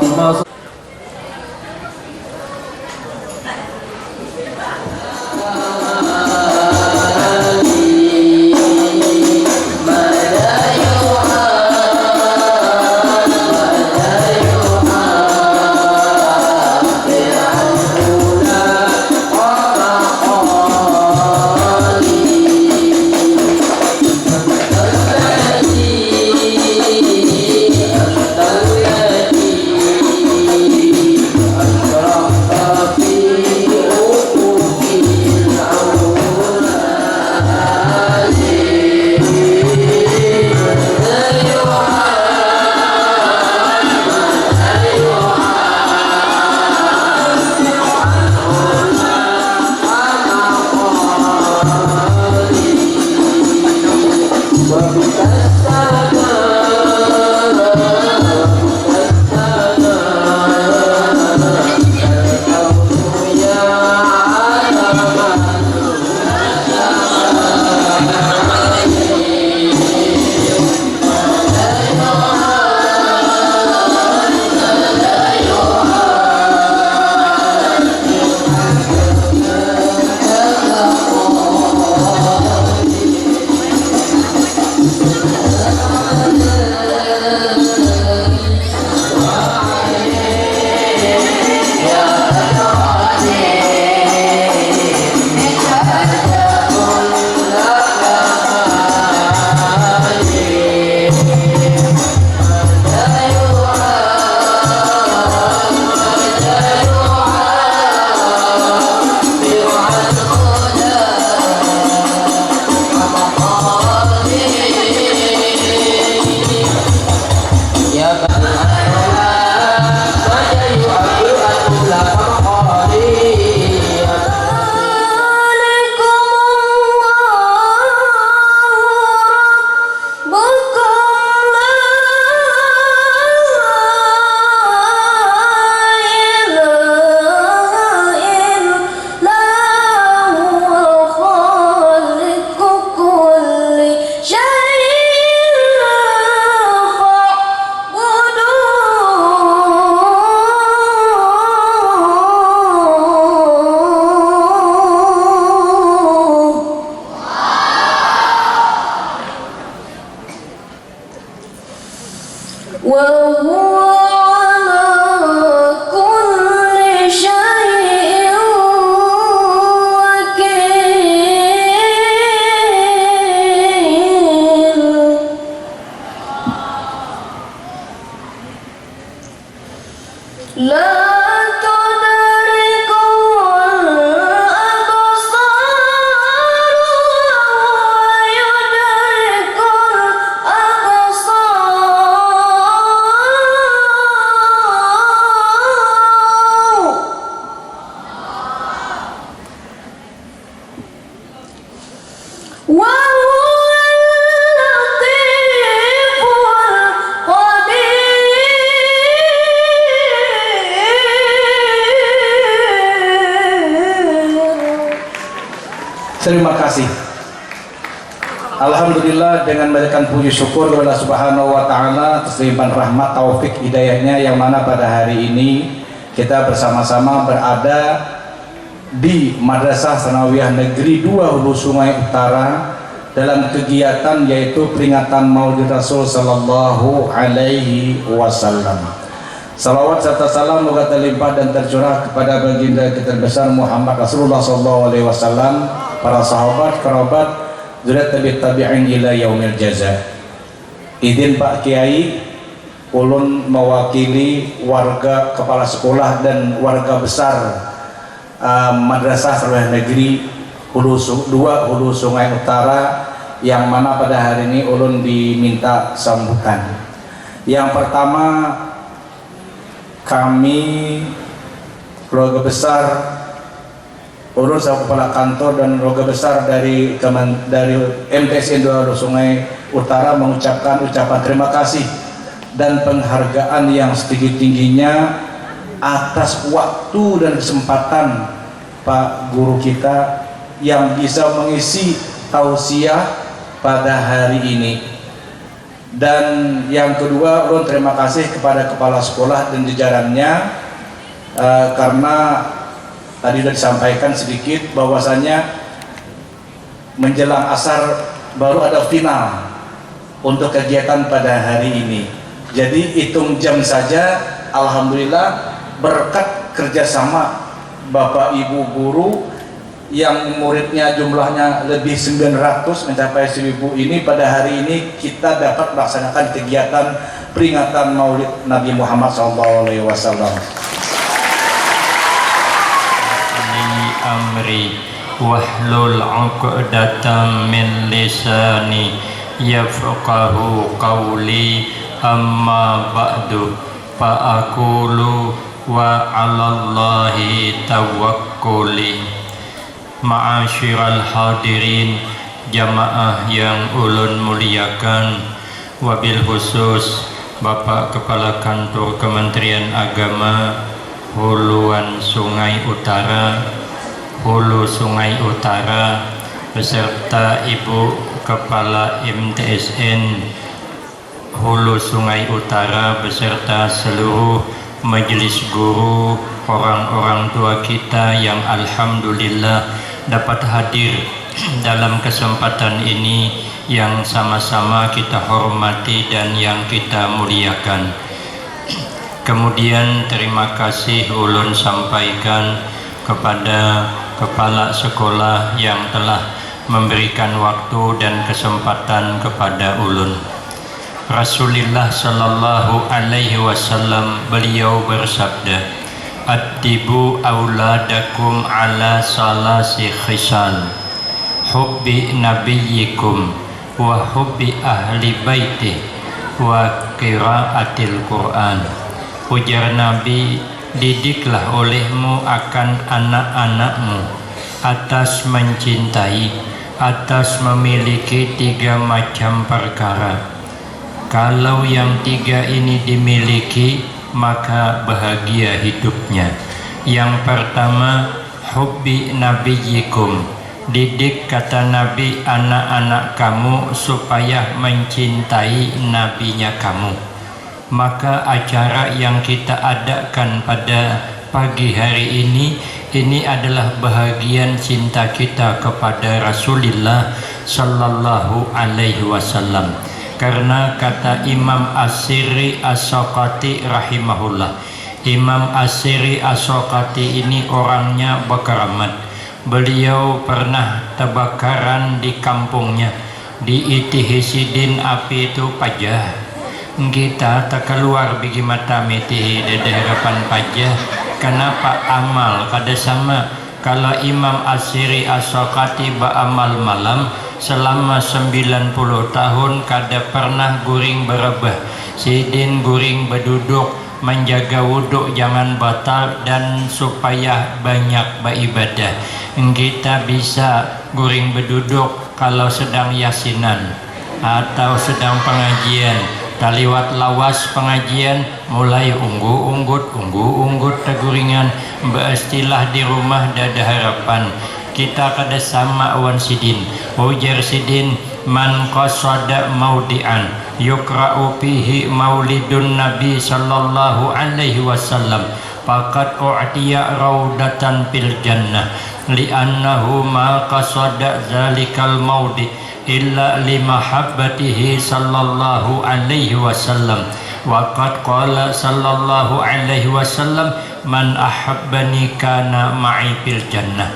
dimaksud Terima kasih. Alhamdulillah, dengan memberikan puji syukur kepada Subhanahu wa Ta'ala atas limpahan rahmat taufik hidayahnya, yang mana pada hari ini kita bersama-sama berada di Madrasah Tsanawiyah Negeri 2 Hulu Sungai Utara dalam kegiatan yaitu peringatan Maulid Rasul Sallallahu Alaihi Wasallam. Salawat serta salam moga terlimpah dan tercurah kepada baginda kita besar Muhammad Rasulullah Sallallahu Alaihi Wasallam, para sahabat, kerabat, zuriat tabi'in ila yaumil jaza. Izin Pak Kiai, ulun mewakili warga kepala sekolah dan warga besar Madrasah Tsanawiyah Negeri 2 Hulu Sungai Utara, yang mana pada hari ini ulun diminta sambutan. Yang pertama, kami keluarga besar urus kepala kantor dan keluarga besar dari MTSN 2 Hulu Sungai Utara mengucapkan ucapan terima kasih dan penghargaan yang setinggi-tingginya atas waktu dan kesempatan Pak Guru kita yang bisa mengisi tausiah pada hari ini. Dan yang kedua, ulun terima kasih kepada kepala sekolah dan jajarannya karena tadi sudah disampaikan sedikit bahwasanya menjelang asar baru ada final untuk kegiatan pada hari ini. Jadi hitung jam saja, alhamdulillah berkat kerjasama Bapak Ibu guru yang muridnya jumlahnya lebih 900 mencapai 1000 ini, pada hari ini kita dapat melaksanakan kegiatan peringatan Maulid Nabi Muhammad SAW. Amri wahlul 'uqdatam min lisani yafqahu qawli amma ba'du fa aqulu wa 'alallahi tawakkuli. Ma'asyiral hadirin, jamaah yang ulun muliakan, wabil khusus Bapak Kepala Kantor Kementerian Agama Huluan Sungai Utara, Hulu Sungai Utara, beserta Ibu Kepala MTSN Hulu Sungai Utara beserta seluruh majelis guru, orang-orang tua kita yang alhamdulillah dapat hadir dalam kesempatan ini yang sama-sama kita hormati dan yang kita muliakan. Kemudian terima kasih ulun sampaikan kepada kepala sekolah yang telah memberikan waktu dan kesempatan kepada ulun. Rasulullah sallallahu alaihi wasallam beliau bersabda, "Addibu auladakum ala salasi khisal, hubbi nabiyyikum wa hubbi ahli baiti wa qiraatil Qur'an." Ujar Nabi, didiklah olehmu akan anak-anakmu atas mencintai, atas memiliki 3 macam perkara. Kalau yang 3 ini dimiliki, maka bahagia hidupnya. Yang pertama, hubbi nabiyyikum, didik kata Nabi anak-anak kamu supaya mencintai nabinya kamu. Maka acara yang kita adakan pada pagi hari ini adalah bahagian cinta kita kepada Rasulullah sallallahu alaihi wasallam. Karena kata Imam As-Sirri As-Saqati rahimahullah, Imam As-Sirri As-Saqati ini orangnya berkeramat. Beliau pernah terbakaran di kampungnya, di itihisidin api itu pajah. Kita tak keluar bigi mata miti dari harapan pajah. Kenapa amal kada sama? Kalau Imam As-Sirri As-Saqati beramal malam selama 90 tahun kada pernah guring berebah. Sidin guring berduduk, menjaga wuduk jangan batal dan supaya banyak beribadah. Kita bisa guring berduduk kalau sedang yasinan atau sedang pengajian. Taliwat lawas pengajian mulai unggut teguringan beristilah di rumah dada harapan. Kita kada sama awan sidin. Ujar sidin, man qasada maudi'an yukra'u fihi maulidun nabi sallallahu alaihi wasallam faqad u'tiya raudatan fil jannah li'annahu ma qasada zalikal maudi illa limahabbatihi sallallahu alaihi wasallam. Waqad qala sallallahu alaihi wasallam, man ahabbani kana ma'i fil jannah.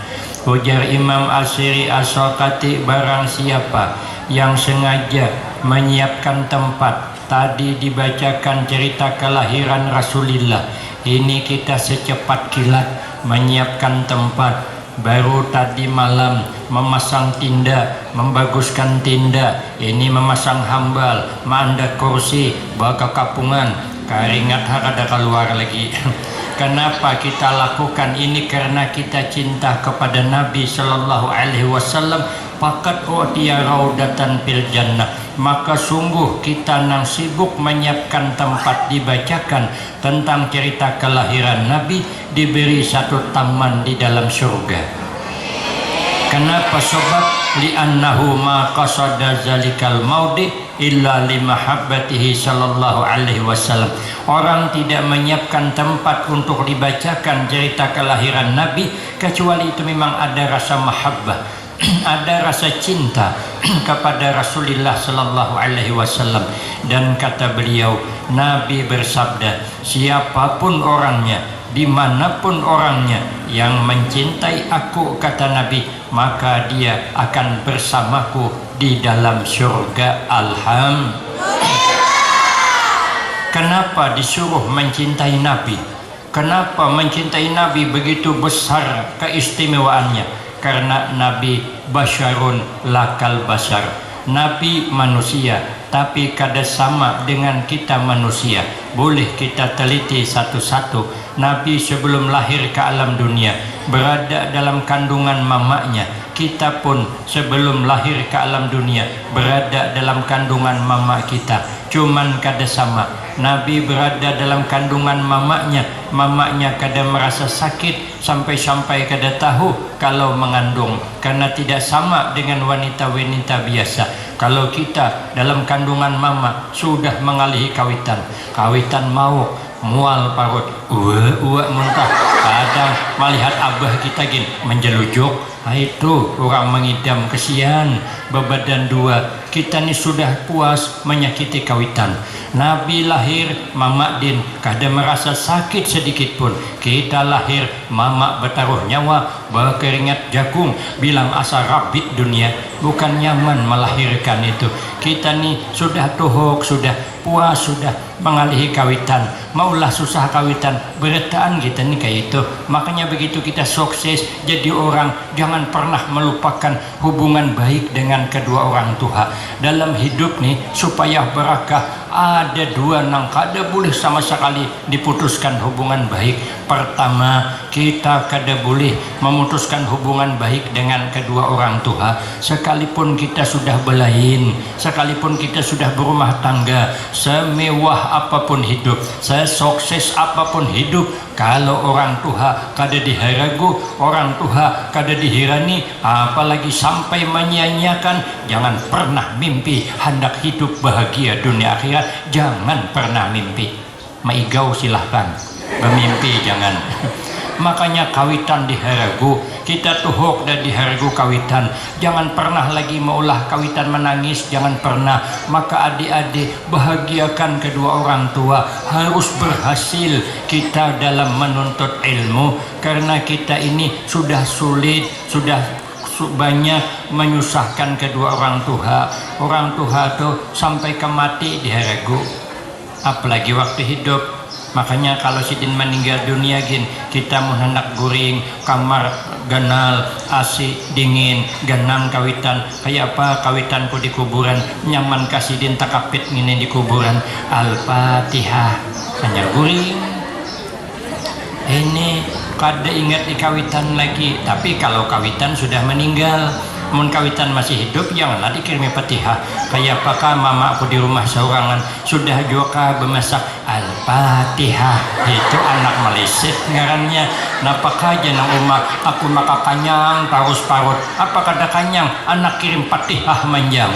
Ujar Imam As-Sirri As-Saqati, barang siapa yang sengaja menyiapkan tempat, tadi dibacakan cerita kelahiran Rasulullah, ini kita secepat kilat menyiapkan tempat, baru tadi malam memasang tinda, membaguskan tinda, ini memasang hambal, manda kursi, baka kapungan, keringat ada keluar lagi. Kenapa kita lakukan ini? Karena kita cinta kepada Nabi sallallahu alaihi wasallam. Faqad u'tiya raudatan fil jannah, maka sungguh kita nang sibuk menyiapkan tempat dibacakan tentang cerita kelahiran Nabi, diberi satu taman di dalam surga. Kenapa? Sebab li'annahu ma qasada zalikal maudi illa limahabbatihi sallallahu alaihi wasallam. Orang tidak menyiapkan tempat untuk dibacakan cerita kelahiran Nabi kecuali itu memang ada rasa mahabbah, ada rasa cinta kepada Rasulullah sallallahu alaihi wasallam. Dan kata beliau, Nabi bersabda, siapapun orangnya, dimanapun orangnya yang mencintai aku, kata Nabi, maka dia akan bersamaku di dalam surga. Kenapa disuruh mencintai Nabi? Kenapa mencintai Nabi begitu besar keistimewaannya? Karena Nabi basyarun lakal basyar. Nabi manusia, tapi kada sama dengan kita manusia. Boleh kita teliti satu-satu. Nabi sebelum lahir ke alam dunia berada dalam kandungan mamanya. Kita pun sebelum lahir ke alam dunia berada dalam kandungan mama kita. Cuman kada sama. Nabi berada dalam kandungan mamanya kada merasa sakit, sampai-sampai kada tahu kalau mengandung, karena tidak sama dengan wanita-wanita biasa. Kalau kita dalam kandungan mama sudah mengalihi kawitan mau mual parut, muntah, kadang melihat abah kita gin menjelujuk, itu orang mengidam, kesian bebadan dua. Kita ni sudah puas menyakiti kawitan. Nabi lahir mama din kada merasa sakit sedikit pun. Kita lahir mama bertaruh nyawa, berkeringat jagung, bilang asa rabit dunia. Bukan nyaman melahirkan itu. Kita ni sudah tuhuk, sudah puas, sudah mengalihi kawitan. Maulah susah kawitan, beretaan kita ni kayak itu. Makanya begitu kita sukses jadi orang, jangan pernah melupakan hubungan baik dengan kedua orang tua. Dalam hidup nih supaya berakah, ada dua nang kada boleh sama sekali diputuskan hubungan baik. Pertama, kita kada boleh memutuskan hubungan baik dengan kedua orang tua sekalipun kita sudah belain, sekalipun kita sudah berumah tangga, semewah apapun hidup, sesukses apapun hidup. Kalau orang tua kada diharagu, orang tua kada dihirani, apalagi sampai menyia-nyiakan, jangan pernah mimpi hendak hidup bahagia dunia akhirat. Jangan pernah mimpi. Maigau silahkan, bermimpi jangan. Makanya kawitan diharagu, kita tuhuk dan diharagu kawitan. Jangan pernah lagi maulah kawitan menangis, jangan pernah. Maka adik-adik, bahagiakan kedua orang tua. Harus berhasil kita dalam menuntut ilmu, karena kita ini sudah sulit, sudah banyak menyusahkan kedua orang tua. Orang tua tuh sampai ke mati diharagu, apalagi waktu hidup. Makanya kalau sidin meninggal dunia gin, kita mau hendak guring kamar ganal, AC dingin, ganang kawitan. Kayak apa kawitanku di kuburan, nyaman kasidin takapit ngini di kuburan. Al-Fatihah, hanya guring. Ini kada ingat di kawitan lagi. Tapi kalau kawitan sudah meninggal, mun kawitan masih hidup, janganlah dikirimi Fatihah. Kayak apakah mama aku di rumah seorangan sudah juga bemasak Al-Fatihah, itu anak Maleset ngarannya. Napakah jenang rumah aku maka kanyang tarus parut, apa kada kanyang anak kirim Fatihah manjang.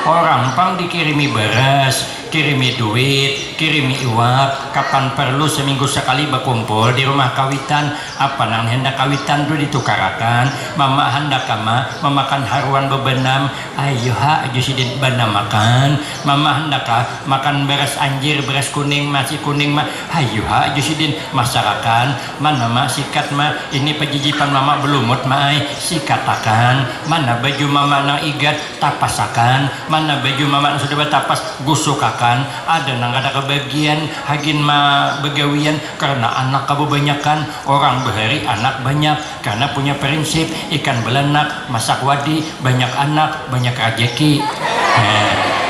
Orang pang dikirimi beras, kirimi duit, kirimi iwak, kapan perlu seminggu sekali berkumpul di rumah kawitan. Apa nang hendak kawitan tu ditukarakan, mama hendak kama memakan haruan bebenam, ayo ha aja sidin bana makan. Mama hendak makan beras anjir, beras kuning, masih kuning mah, ayo ha aja sidin masarakan. Mana mak sikat mah, ini pejijipan mama belumut mai, sikatakan. Mana baju mama nang igat tapasakan, mana baju mama nang sudah bertapas gusukakan. Ada nang ada kebagian hagin ma begawian karena anak kebanyakan. Orang behari anak banyak karena punya prinsip ikan belanak masak wadi, banyak anak banyak rejeki.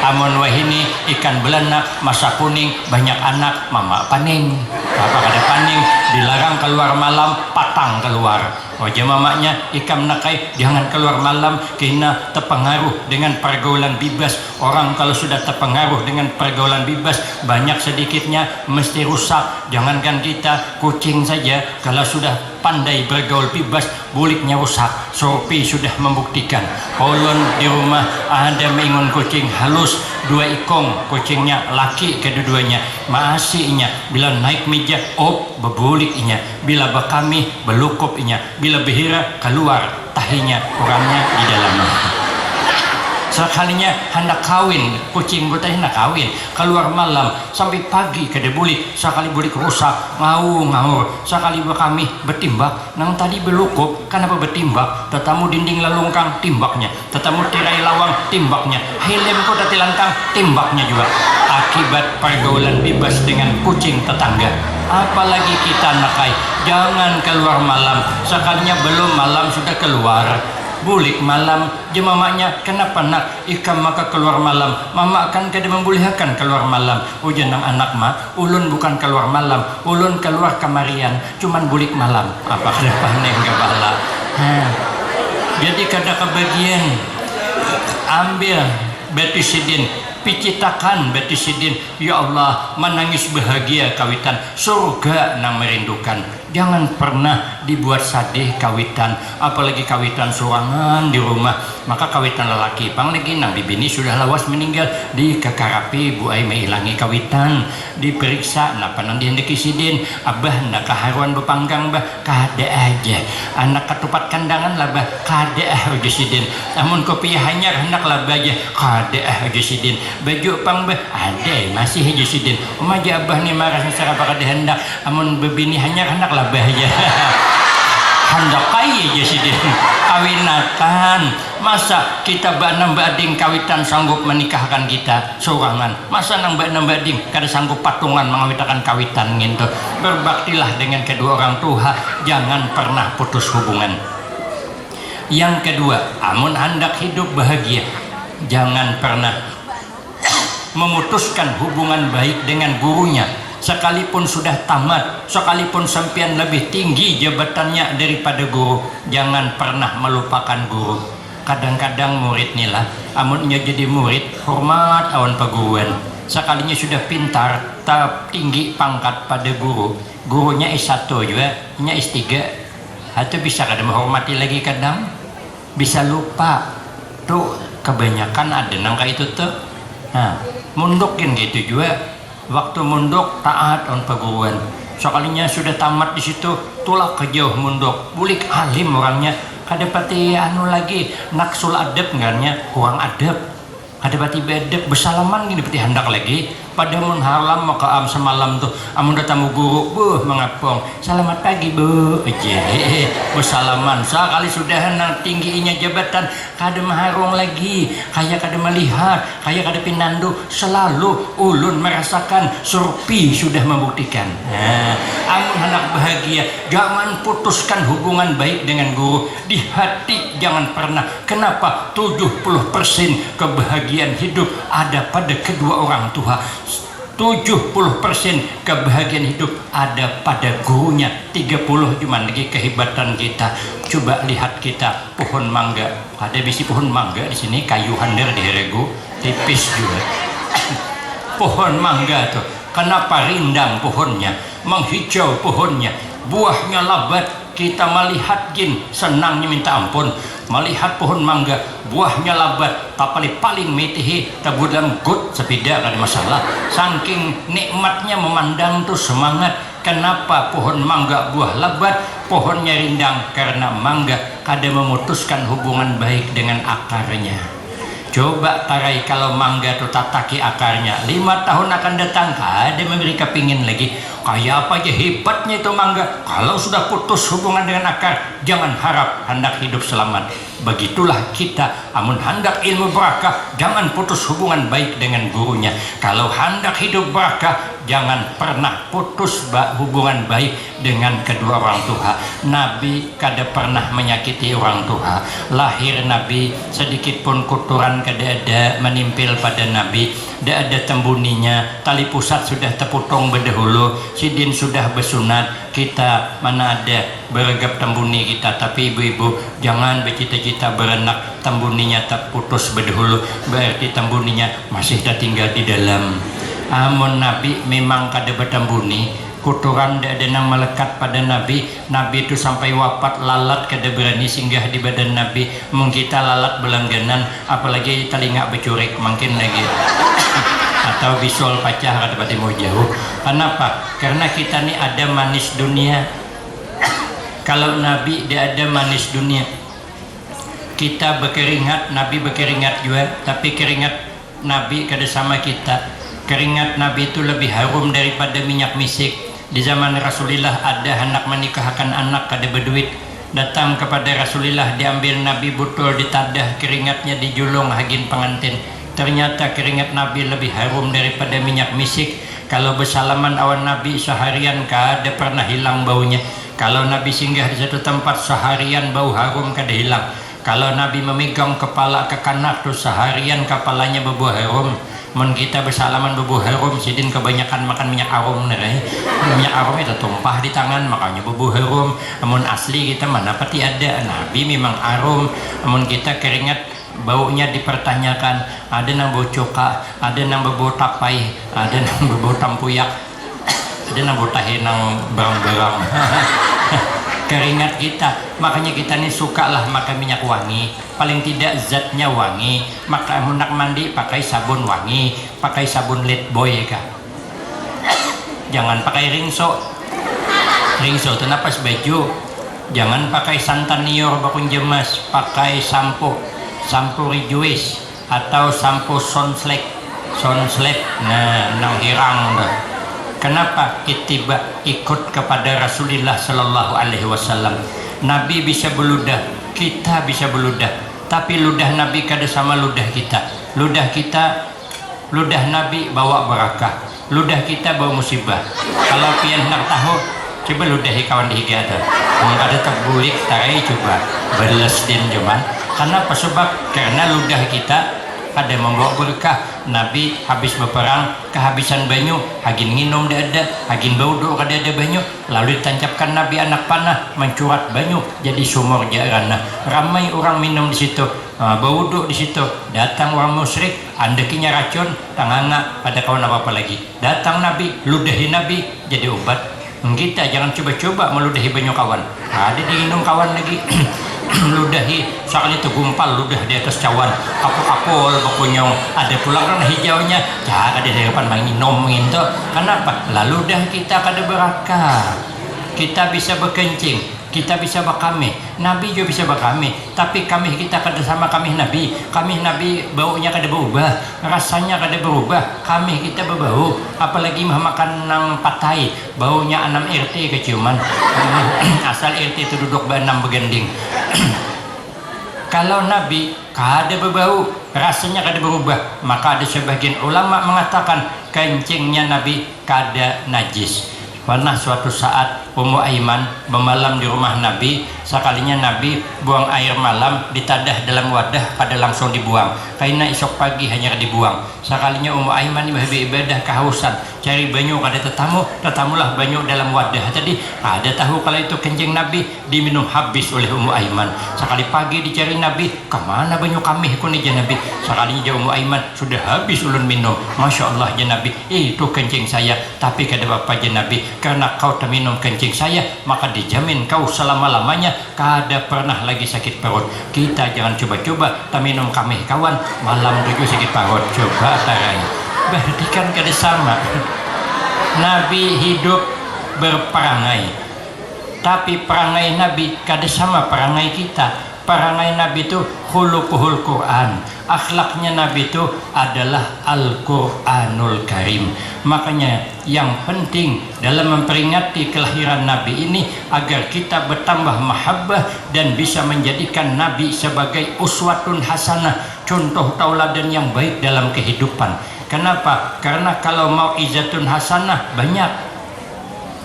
Amun wahini ikan belanak masak kuning, banyak anak mama paning. Apa kada paning, dilarang keluar malam, patang keluar. Wajah mamanya ikam nakai, jangan keluar malam, kena terpengaruh dengan pergaulan bebas. Orang kalau sudah terpengaruh dengan pergaulan bebas, banyak sedikitnya mesti rusak. Jangankan kita, kucing saja kalau sudah pandai bergaul bebas, buliknya rusak. Sopi sudah membuktikan. Kolon di rumah ada mengingun kucing halus, dua ikong kucingnya laki kedua-duanya masihnya bila naik meja bebuliknya bila bekami belukupnya bila behira keluar tahinya orangnya di dalamnya. Sekalinya hendak kawin kucing tadi hendak kawin keluar malam sampai pagi kada bulik sekali bulik rusak ngawur sekali kami bertimbak nang tadi belukup kenapa bertimbak tetamu dinding lalungkang timbaknya tetamu tirai lawang timbaknya helm ko tati lantang timbaknya juga akibat pergaulan bebas dengan kucing tetangga. Apalagi kita nakai jangan keluar malam sekalinya belum malam sudah keluar bulik malam je mamanya kenapa nak ikam maka keluar malam mama akan kada membolehkan keluar malam ujian nang anak mah ulun bukan keluar malam ulun keluar kamarian cuman bulik malam apa kada panen kepala jadi kada kebagian ambil betisidin picitakan betisidin ya Allah menangis bahagia kawitan surga nang merindukan jangan pernah dibuat sadih kawitan apalagi kawitan suangan di rumah maka kawitan lelaki pang lagi nang bibini sudah lawas meninggal di kekarapi bu ai mailangi kawitan diperiksa napa nang dihendaki sidin abah ndak kaharuan bepanggang bah kada aja anak ketupat kandangan lah bah kada aja sidin amun kopi hanyar hendak lah aja kada aja sidin baju pang bah ada masih aja sidin umaja abah ni marah secara kada hendak amun bebini hanyar hendak lah bahaya hendak kaya aja sidin kawinatan masa kita nang bading kawitan sanggup menikahkan kita sorangan masa nang bading kada sanggup patungan mengawitakan kawitan gitu berbaktilah dengan kedua orang tua jangan pernah putus hubungan. Yang kedua amun hendak hidup bahagia jangan pernah memutuskan hubungan baik dengan gurunya sekalipun sudah tamat sekalipun sampean lebih tinggi jabatannya daripada guru jangan pernah melupakan guru. Kadang-kadang murid nilah amunnya jadi murid hormat awan paguruan sekalinya sudah pintar tak tinggi pangkat pada guru gurunya S1 juga nya S3 atau bisa kada menghormati lagi kadang bisa lupa tuh kebanyakan ada nangka itu tuh mundukin gitu juga waktu munduk taat on paguruan sekalinya sudah tamat di situ tulak ke jauh munduk bulik alim orangnya kada pati anu lagi naksul adab ngarnya kurang adab kada pati bedep bersalaman gini pati hendak lagi pada mun halam maka semalam tuh amun datang guru mengapong selamat pagi bu bersalaman sekali sudah nang tingginya jabatan kada maharung lagi kayak kada melihat kayak kada pinandu selalu ulun merasakan surpi sudah membuktikan amun hendak bahagia jangan putuskan hubungan baik dengan guru di hati jangan pernah kenapa 70% kebahagiaan hidup ada pada kedua orang tua 70% kebahagiaan hidup ada pada gurunya 30 cuma lagi kehebatan kita coba lihat kita pohon mangga ada bisi pohon mangga di sini kayu hander di Heregu tipis juga pohon mangga tuh kenapa rindang pohonnya menghijau pohonnya buahnya lebat kita melihat gin senangnya minta ampun melihat pohon mangga buahnya lebat tapi paling metihi tabudam good sepeda kan masalah saking nikmatnya memandang tuh semangat kenapa pohon mangga buah lebat pohonnya rindang karena mangga kada memutuskan hubungan baik dengan akarnya. Coba tarai kalau mangga tuh tataki akarnya 5 tahun akan datang kada memberi kepingin lagi kayak apa aja hebatnya itu mangga kalau sudah putus hubungan dengan akar jangan harap hendak hidup selamat. Begitulah kita amun hendak ilmu barakah jangan putus hubungan baik dengan gurunya kalau hendak hidup barakah jangan pernah putus hubungan baik dengan kedua orang tua. Nabi kada pernah menyakiti orang tua lahir Nabi sedikit pun kotoran kada ada menimpil pada Nabi tidak ada tembuninya tali pusat sudah terpotong berdahulu sidin sudah bersunat kita mana ada beregap tembuni kita tapi ibu-ibu jangan bercita-cita berenak tembuninya terputus berdahulu berarti tembuninya masih tertinggal di dalam. Amun Nabi memang kada bertembuni Kotoran ada nang melekat pada Nabi. Nabi itu sampai wafat lalat kada berani singgah di badan Nabi. Mungkin kita lalat berlangganan, apalagi telinga becurik mungkin lagi. Atau visual pacah kada pati mau jauh. Kenapa? Karena kita ni ada manis dunia. Kalau Nabi dia ada manis dunia. Kita berkeringat, Nabi berkeringat juga, tapi keringat Nabi kada sama kita. Keringat Nabi itu lebih harum daripada minyak misik. Di zaman Rasulullah ada anak menikahkan anak kada berduit, datang kepada Rasulullah, diambil Nabi botol, ditadah keringatnya, dijulung hagin pengantin. Ternyata keringat Nabi lebih harum daripada minyak misik. Kalau bersalaman awan Nabi seharian kada pernah hilang baunya. Kalau Nabi singgah di satu tempat seharian bau harum kada hilang. Kalau Nabi memegang kepala ke kanak tuh seharian kepalanya berbau harum. Mun kita bersalaman berbau harum, sidin kebanyakan makan minyak harum nih. Minyak harum itu tumpah di tangan makanya berbau harum. Mun asli kita mana pati ada. Nabi memang harum. Mun kita keringat baunya dipertanyakan. Ada nang bau coka, ada nang berbau tapai, ada nang berbau tampuyak, ada nang bau tahe nang barang-barang. Keringat kita, makanya kita ini sukalah makan minyak wangi, paling tidak zatnya wangi. Maka nak mandi pakai sabun wangi, pakai sabun Lifebuoy kah. Jangan pakai ringso itu napas baju. Jangan pakai santan nior bakun jemas, pakai sampo Rejoice atau sampo Sonslek. Nah, nang hirang dah. Kenapa? Ittiba, ikut kepada Rasulullah Sallallahu Alaihi Wasallam. Nabi bisa beludah, kita bisa beludah, tapi ludah Nabi kada sama ludah kita. Ludah Nabi bawa barakah, ludah kita bawa musibah. Kalau pian nak tahu, coba ludahi kawan dihiga ada. Kalau ada terbulik, tarai coba beles din cuman. Kenapa? Sebab karena ludah kita ada membawa berkah. Nabi habis berperang kehabisan banyu, hagin nginum dia ada, hagin bauduk kada ada banyu, lalu ditancapkan Nabi anak panah mencurat banyu jadi sumur jarana. Ramai orang minum di situ, bauduk di situ. Datang orang musyrik, andekinya racun, tanganga pada kawan apa lagi. Datang Nabi, ludahi Nabi jadi obat. Kita jangan coba-coba meludahi banyu kawan. Ada diminum kawan lagi. Ludahi soal itu gumpal ludah di atas cawan apul pokoknya ada pula kan hijaunya cara di depan minum gitu. Kenapa? Lalu dah kita kada berakah, kita bisa berkencing, kita bisa berkamih. Nabi juga bisa berkamih, tapi kamih kita kada sama kamih Nabi. Kamih Nabi baunya kada berubah, rasanya kada berubah, kamih kita berbau. Apalagi makan nang patai, baunya 6 RT keciuman. Asal RT itu duduk be-6 begending. Kalau Nabi kada berbau, rasanya kada berubah, maka ada sebagian ulama mengatakan kencingnya Nabi kada najis. Pernah suatu saat Ummu Aiman bermalam di rumah Nabi. Sekalinya Nabi buang air malam, ditadah dalam wadah pada langsung dibuang. Karena esok pagi hanya dibuang. Sekalinya Ummu Aiman ibadah kehausan, cari banyu kada tetamulah banyu dalam wadah tadi. Ada tahu kalau itu kencing Nabi diminum habis oleh Ummu Aiman. Sekali pagi dicari Nabi, kemana banyu kami kuni je Nabi. Sekalinya je Ummu Aiman, sudah habis ulun minum. Masya Allah je Nabi, itu kencing saya. Tapi kada apa je Nabi, karena kau terminum kencing saya, maka dijamin kau selama-lamanya kada pernah lagi sakit perut. Kita jangan coba-coba terminum kami kawan, malam juga sakit perut. Coba tarai, berarti kan kada sama. Nabi hidup berperangai, tapi perangai Nabi kada sama perangai kita. Perangai Nabi itu khuluquhul Quran, akhlaknya Nabi itu adalah Al-Quranul Karim. Makanya yang penting dalam memperingati kelahiran Nabi ini agar kita bertambah mahabbah dan bisa menjadikan Nabi sebagai uswatun hasanah, contoh tauladan yang baik dalam kehidupan. Kenapa? Karena kalau mau izatun hasanah banyak,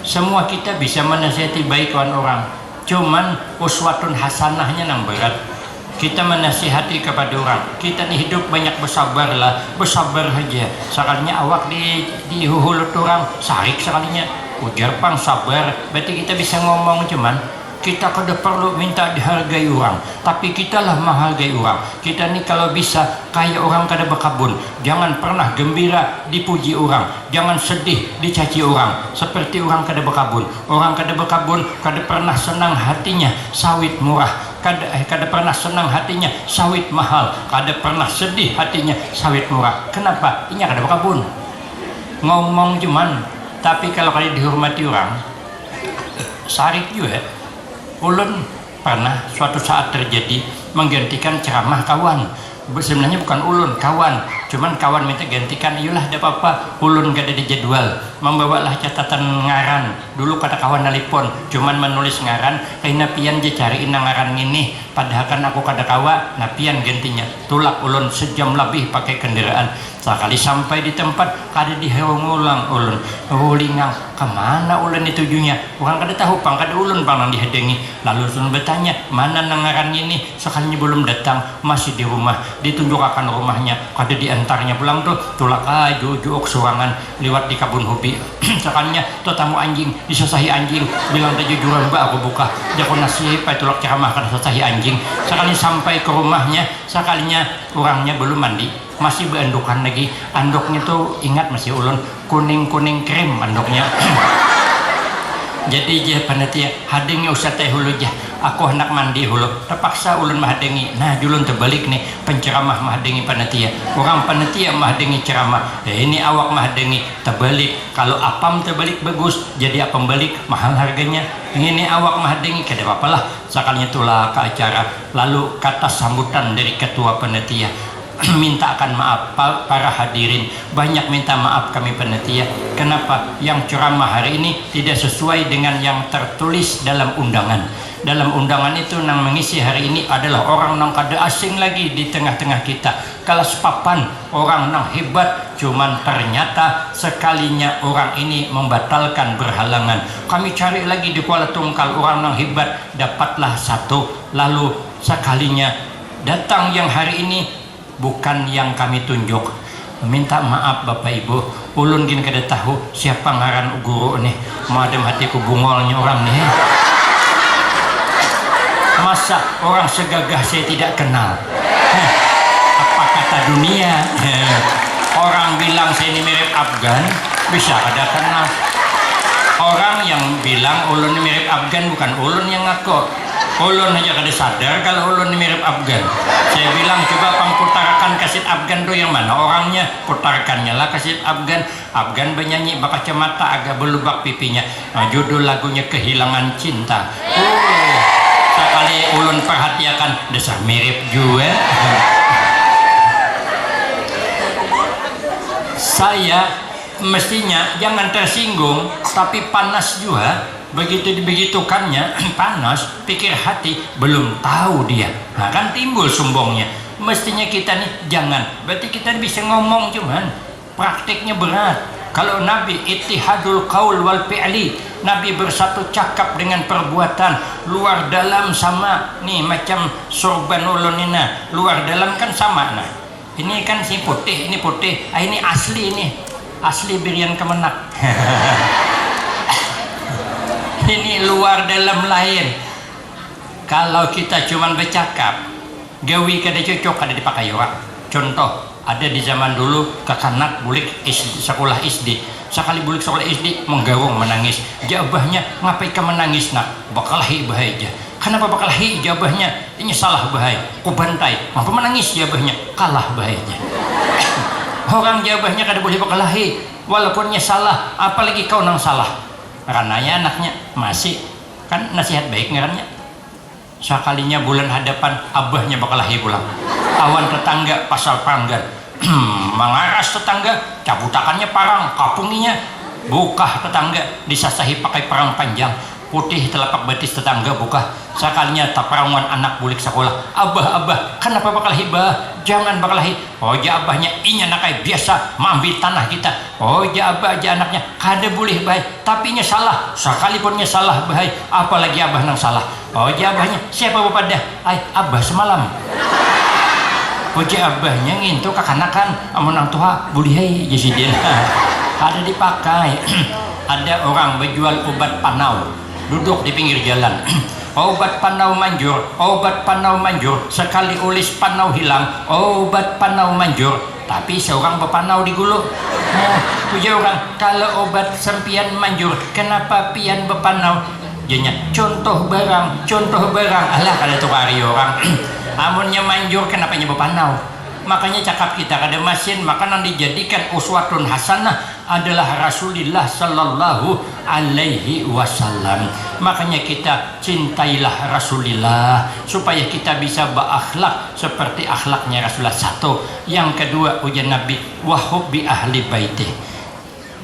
semua kita bisa menasihati baik kawan orang. Cuman uswatun hasanahnya nang berat. Kita menasihati kepada orang, kita nih hidup banyak bersabar aja. Sekalinya awak di huhulut orang, sarik sekalinya ujar pang sabar. Berarti kita bisa ngomong, cuman kita kada perlu minta dihargai orang, tapi kita lah menghargai orang. Kita ni kalau bisa kayak orang kada berkabun, jangan pernah gembira dipuji orang, jangan sedih dicaci orang. Seperti orang kada berkabun, orang kada berkabun kada pernah senang hatinya sawit murah, kada pernah senang hatinya sawit mahal, kada pernah sedih hatinya sawit murah. Kenapa? Inya kada berkabun, ngomong cuman. Tapi kalau kada dihormati orang, sarik juga. Ulun pernah suatu saat terjadi menggantikan ceramah kawan. Sebenarnya bukan ulun, kawan. Cuman kawan minta gantikan, iyalah ada apa-apa. Ulun gak ada di jadwal. Membawalah catatan ngaran. Dulu kata kawan nelipon, cuman menulis ngaran. Kayaknya pian je cariin ngaran ini. Padahal kan aku kada kawa, nah pian gantinya. Tulak ulun sejam lebih pakai kendaraan. Sekali sampai di tempat kada diheung-ulang ulun. Ulingang kemana ulun ditujunya? Orang kada tahu pang kada ulun pang nang dihadengi. Lalu ulun bertanya mana nangaran ini. Sekalinya belum datang, masih di rumah. Ditunjukkan rumahnya, kada diantarnya pulang tuh. Tulak juuk surangan lewat di kabun hobi. Sekalinya tuh tamu anjing disasahi anjing. Bilang jujuran mbak aku buka. Dia kok nasib pai tulak ceramah kada sasahi anjing. Sekali sampai ke rumahnya, sekalinya orangnya belum mandi, masih berandukan lagi. Andoknya tuh ingat masih ulun kuning-kuning krim andoknya. Jadi je panitia hadengi usah teh hulu jah, aku hendak mandi hulu, terpaksa ulun mahadengi. Nah julun terbalik nih, penceramah mahadengi panitia, orang panitia mahadengi ceramah. Ini awak mahadengi terbalik. Kalau apam terbalik bagus, jadi apam balik mahal harganya. Ini awak mahadengi kada apa-apalah. Sekalinya tulah ke acara, lalu kata sambutan dari ketua panitia. Mintakan maaf para hadirin, banyak minta maaf kami panitia. Kenapa? Yang ceramah hari ini tidak sesuai dengan yang tertulis dalam undangan. Dalam undangan itu nang mengisi hari ini adalah orang nang kada asing lagi di tengah-tengah kita. Kelas papan, orang nang hebat, cuman ternyata sekalinya orang ini membatalkan berhalangan. Kami cari lagi di Kuala Tungkal orang nang hebat, dapatlah satu. Lalu sekalinya datang yang hari ini bukan yang kami tunjuk. Minta maaf Bapak Ibu, ulun gin kada tahu siapa ngaran guru nih. Madem hatiku bungolnya orang nih. Masa orang segagah saya tidak kenal? Apa kata dunia? Orang bilang saya ini mirip Afgan, bisa kada kenal. Orang yang bilang ulun ini mirip Afgan bukan ulun yang ngaku. Ulun aja kada sadar kalau ulun mirip Afgan. Saya bilang coba pangputarkan kaset Afgan tuh yang mana orangnya, putarkannya lah kaset Afgan. Afgan bernyanyi berkacamata agak belubak pipinya. Nah, judul lagunya Kehilangan Cinta. Sekali ulun perhatikan dasar mirip juga. Saya mestinya jangan tersinggung, tapi panas juga. Begitu dibegitukannya panas, pikir hati belum tahu dia. Nah kan timbul sombongnya. Mestinya kita nih jangan. Berarti kita bisa ngomong cuman praktiknya berat. Kalau Nabi ittihadul qaul wal fi'li, Nabi bersatu cakap dengan perbuatan, luar dalam sama. Nih macam sorban ulunina, luar dalam kan sama. Nah ini kan si putih, ini putih, ini asli nih, asli birian kemenak. Ini luar dalam lain. Kalau kita cuman bercakap, gawi kada cocok kada dipakai orang. Contoh, ada di zaman dulu kekanak bulik sekolah SD. Sekali bulik sekolah SD menggarung menangis. Jabahnya ngapai ka menangis nak? Bakalahi bahaya. Kenapa bakalahi jabahnya? Ini salah bahaya. Ku bantai. Mampu menangis jabahnya? Kalah bahaya. Orang jabahnya kada boleh bakalahi. Walaupunnya salah, apalagi kau nang salah. Karenanya anaknya masih kan nasihat baik ngarannya. Sekalinya bulan hadapan abahnya bakalahi pulang. Awan tetangga pasal panggan. Mengaras tetangga, cabutakannya parang, kapunginya buka tetangga, disasahi pakai parang panjang. Putih telapak betis tetangga buka. Sekalinya taparangan anak bulik sekolah. Abah, kenapa bakalahi bah? Jangan bakalahi. Oh ja abahnya inya nakai biasa mambil tanah kita. Oh ja abah ja anaknya kada boleh baik. Tapi nya salah. Sekalipunnya salah baik. Apalagi abah nang salah. Oh ja abahnya siapa bapak dah? Ay abah semalam. Oh ja abahnya ngintu kakanakan amun nang tua bulihai jadi dia. Kada dipakai. Ada orang berjual obat panau. Duduk di pinggir jalan. obat panau manjur, sekali ulis panau hilang, obat panau manjur. Tapi seorang bepanau digulung. Puja orang, kalau obat sempian manjur, kenapa pian bepanau? Jadinya contoh barang, alah kada tuh kari orang. Amunnya manjur, kenapa nya bepanau? Makanya cakap kita kada masin, makanan dijadikan uswatun hasanah adalah Rasulullah sallallahu alaihi wasallam. Makanya kita cintailah Rasulullah supaya kita bisa berakhlak seperti akhlaknya Rasulullah. Satu. Yang kedua, ujian Nabi wahubbi ahli baitih.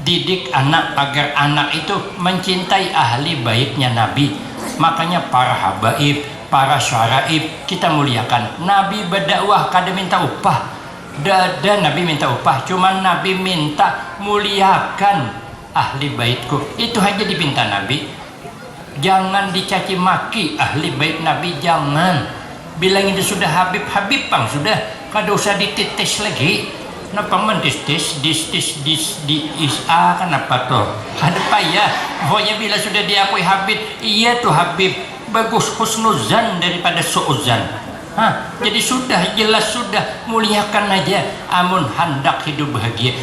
Didik anak agar anak itu mencintai ahli baitnya Nabi. Makanya para habaib, para syaraib kita muliakan. Nabi berdakwah kada minta upah. Dada Nabi minta upah, cuman Nabi minta muliakan ahli baitku. Itu aja dipinta Nabi. Jangan dicaci maki ahli bait Nabi, jangan. Bilang itu sudah Habib pang sudah, kada usah dititis lagi. Kenapa mentis-tis kenapa toh? Ada payah. Pokoknya bila sudah diakui Habib, iya tuh Habib. Bagus husnuzan daripada su'uzan. Jadi sudah jelas, sudah muliakan aja. Amun hendak hidup bahagia.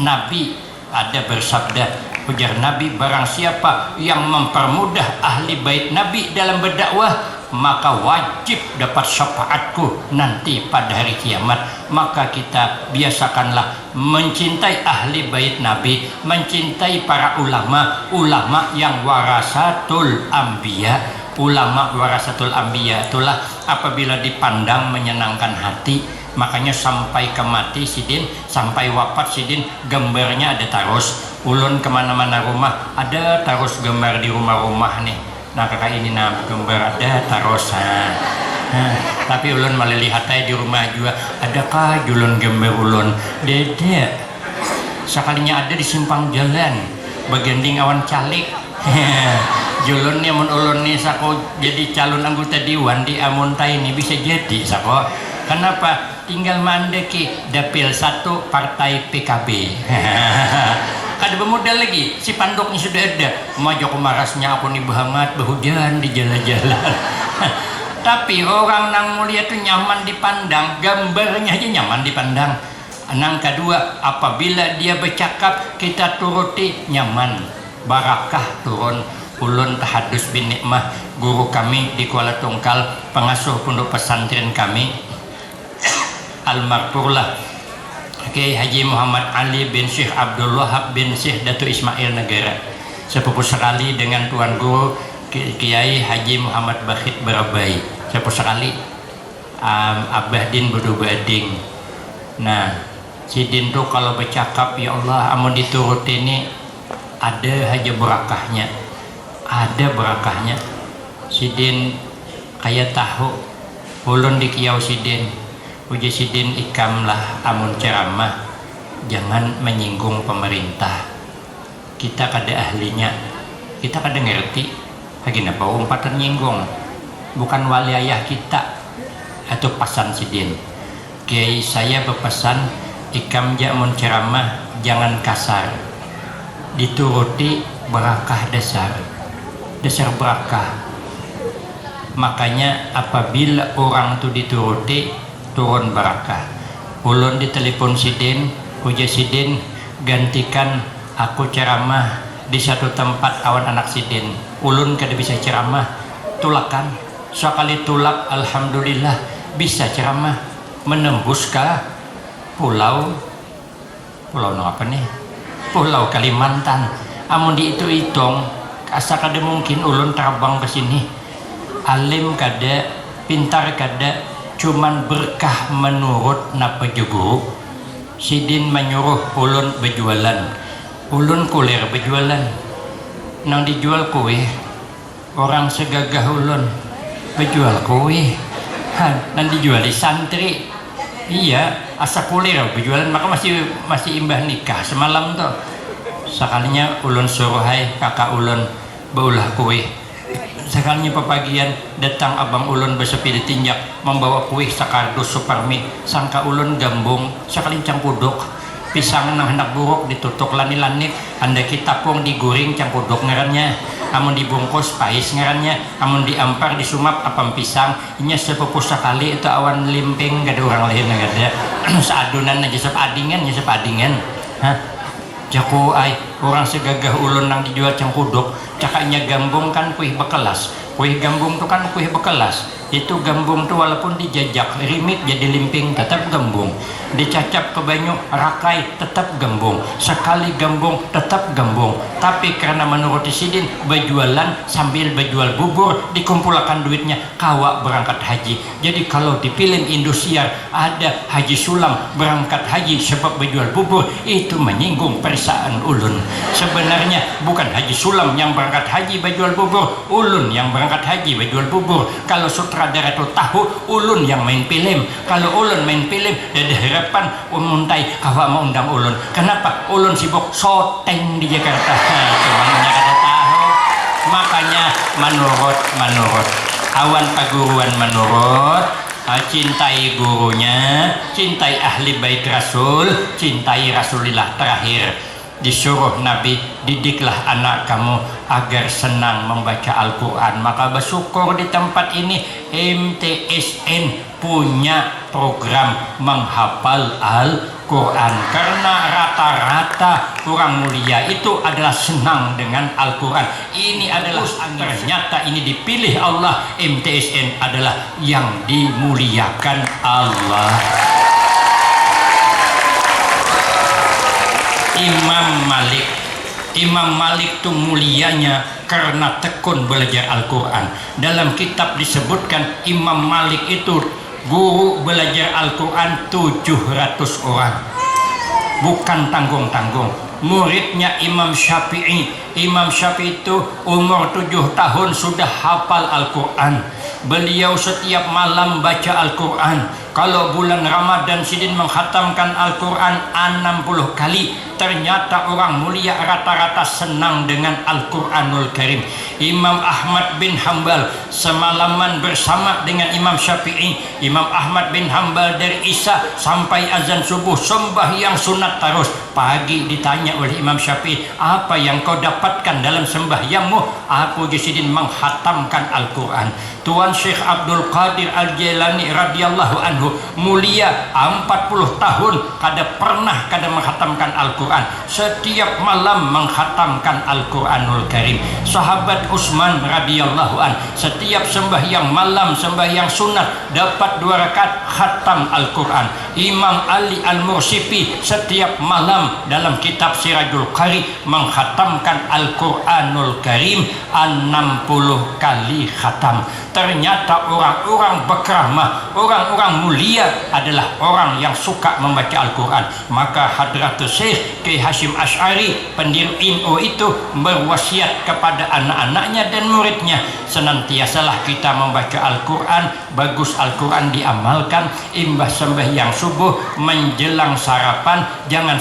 Nabi ada bersabda, ujar Nabi, barang siapa yang mempermudah ahli bait Nabi dalam berdakwah, maka wajib dapat syafaatku nanti pada hari kiamat. Maka kita biasakanlah mencintai ahli bait Nabi, mencintai para ulama yang warasatul anbiya. Ulama warasatul anbiya itulah apabila dipandang menyenangkan hati. Makanya sampai ke mati sidin, sampai wafat sidin, gambarnya ada taruh. Ulun kemana-mana rumah ada taruh gambar di rumah-rumah nih. Nah kakak ini gambar ada taruh. Tapi ulun malah lihat aja di rumah juga, adakah julun gambar ulun? Dede sekalinya ada di simpang jalan bagending awan calik. Julun nih amun ulun nih sako jadi calon anggota dewan di Amunta ini bisa jadi sako. Kenapa? Tinggal mandeki dapil 1 partai PKB. Kada bermodal lagi, si pandoknya sudah ada. Maju kemarasnya aku nih banget berhujan di jalan-jalan. Tapi orang nang mulia tuh nyaman dipandang, gambarnya aja nyaman dipandang. Nang kedua, apabila dia bercakap kita turuti, nyaman, barakah turun. Ulun Tahadus bin Nikmah, guru kami di Kuala Tungkal, pengasuh pondok pesantren kami, almarhumlah Kiai Haji Muhammad Ali bin Syekh Abdul Wahab bin Syekh Datu Ismail Negara, sepupu sekali dengan tuan guru Kiai Haji Muhammad Bakhit Barabai, sepupu sekali Abah Din Budu Bading. Nah, si Din tuh kalau bercakap, ya Allah, amun dituruti ini ada aja berakahnya. Ada berakahnya. Sidin kayak tahu ulun di kiau sidin, uji sidin ikamlah amun ceramah jangan menyinggung pemerintah. Kita kada ahlinya, kita kada ngerti lagi napa umpatan nyinggung, bukan wilayah kita. Atau pasan sidin kiai saya berpesan, ikam amun ceramah jangan kasar, dituruti berakah dasar berakah. Makanya apabila orang itu dituruti turun berakah. Ulun ditelepon sidin, uja sidin gantikan aku ceramah di satu tempat awan anak sidin. Ulun kada bisa ceramah, tulakan. Sekali tulak alhamdulillah bisa ceramah menembus ke pulau apa nih? Pulau Kalimantan. Amun di itu hitung asa kada mungkin ulun terbang ke sini. Alim kada, pintar kada, cuman berkah menurut napa juga. Sidin menyuruh ulun berjualan. Ulun kuliah berjualan. Nang dijual kue, orang segagah ulun berjual kue. Nang dijual di santri. Iya, asa kuliah berjualan, maka masih imbah nikah semalam tuh. Sekalinya ulun suruh hai kakak ulun baulah kue. Sekalinya pepagian datang abang ulun bersepeda tinjak membawa kue sakardus supermi. Sangka ulun gambung sekali campudok. pisang nang hendak buruk ditutuk lani-lanit, anda kita pun diguring cangkuduk ngarannya, amun dibungkus pais ngarannya, amun diampar disumap apam pisang, inya sepupu sekali itu awan limping gak ada orang lain gak ada. Seadunan aja sepadingan ya sepadingan. Hah? Jaku ay orang segagah ulun nang dijual cangkuduk, cakanya gambung kan kuih bekelas. Kuih gambung tuh kan kuih bekelas. Itu gambung tuh walaupun dijajak rimit jadi limping tetap gambung, dicacap ke banyu rakai tetap gambung, sekali gambung tetap gambung. Tapi karena menurut Sidin berjualan sambil berjual bubur, dikumpulkan duitnya kawa berangkat haji. Jadi kalau di film Indosiar ada Haji Sulam berangkat haji sebab berjual bubur, itu menyinggung perasaan ulun. Sebenarnya bukan Haji Sulam yang berangkat haji berjual bubur, ulun yang berangkat haji berjual bubur. Kalau sutradara itu tahu ulun yang main film, kalau ulun main film ada harapan muntai kawa mau undang ulun. Kenapa? Ulun sibuk syuting di Jakarta. Cuman kada tahu. Makanya menurut awan paguruan menurut cintai gurunya, cintai ahli bait Rasul, cintai Rasulillah. Terakhir disuruh Nabi, didiklah anak kamu agar senang membaca Al-Quran. Maka bersyukur di tempat ini MTSN punya program menghafal Al-Quran, karena rata-rata orang mulia itu adalah senang dengan Al-Quran. Ini adalah ternyata ini dipilih Allah, MTSN adalah yang dimuliakan Allah. Imam Malik itu mulianya karena tekun belajar Al-Quran. Dalam kitab disebutkan Imam Malik itu guru belajar Al-Quran 700 orang, bukan tanggung-tanggung. Muridnya Imam Syafi'i itu umur 7 tahun sudah hafal Al-Quran. Beliau setiap malam baca Al-Quran. Kalau bulan Ramadan Sidin menghatamkan Al-Quran 60 kali. Ternyata orang mulia rata-rata senang dengan Al-Quranul Karim. Imam Ahmad bin Hanbal semalaman bersama dengan Imam Syafi'i. Imam Ahmad bin Hanbal dari Isya sampai azan subuh sembahyang sunat terus. Pagi ditanya oleh Imam Syafi'i, apa yang kau dapatkan dalam sembahyangmu? Aku Sidin menghatamkan Al-Quran. Tuan Syekh Abdul Qadir Al-Jailani radhiyallahu anhu mulia 40 tahun kada menghatamkan Al-Quran. Setiap malam menghatamkan Al-Quranul Karim. Sahabat Utsman radhiyallahu an setiap sembahyang malam, sembahyang sunat dapat 2 rakaat khatam Al-Quran. Imam Ali Al-Mursifi setiap malam dalam kitab Sirajul Qari menghatamkan Al-Quranul Karim 60 kali khatam. Ternyata orang-orang berkeramah, orang-orang mulia adalah orang yang suka membaca Al-Quran. Maka Hadratus Syekh Kiai Hasyim Asy'ari pendiri NU itu berwasiat kepada anak-anaknya dan muridnya, senantiasalah kita membaca Al-Quran. Bagus Al-Quran diamalkan. Imbas sembahyang subuh menjelang sarapan, jangan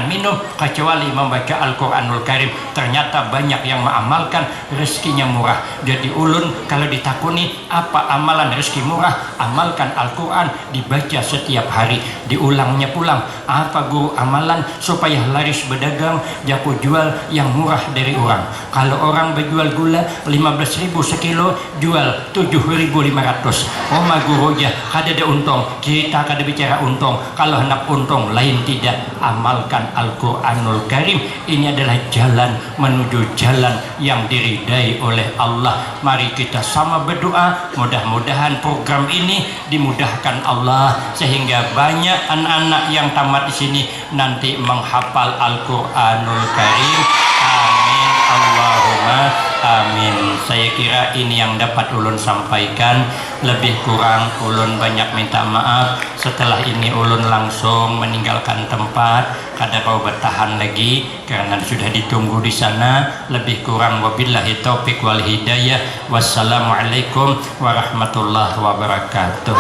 minum kecuali membaca Al-Quranul Karim. Ternyata banyak yang mengamalkan, rezekinya murah. Jadi ulun kalau ditakuni apa amalan rezeki murah, amalkan Al-Quran, dibaca setiap hari, diulangnya pulang. Apa guru amalan supaya laris berdagang, jago jual yang murah dari orang. Kalau orang berjual gula 15.000 sekilo, jual 7.500. Oma guru ya kada ada untung, kita kada bicara untung. Kalau hendak untung lain tidak, amalkan Al-Quranul Karim. Ini adalah jalan menuju jalan yang diridai oleh Allah. Mari kita sama berdoa, mudah-mudahan program ini dimudahkan Allah sehingga banyak anak-anak yang tamat di sini nanti menghafal Al-Quranul Karim. Amin Allahumma amin. Saya kira ini yang dapat ulun sampaikan. Lebih kurang ulun banyak minta maaf. Setelah ini ulun langsung meninggalkan tempat, kada kau bertahan lagi karena sudah ditunggu di sana. Lebih kurang wabillahi taufik wal hidayah. Wassalamualaikum warahmatullahi wabarakatuh.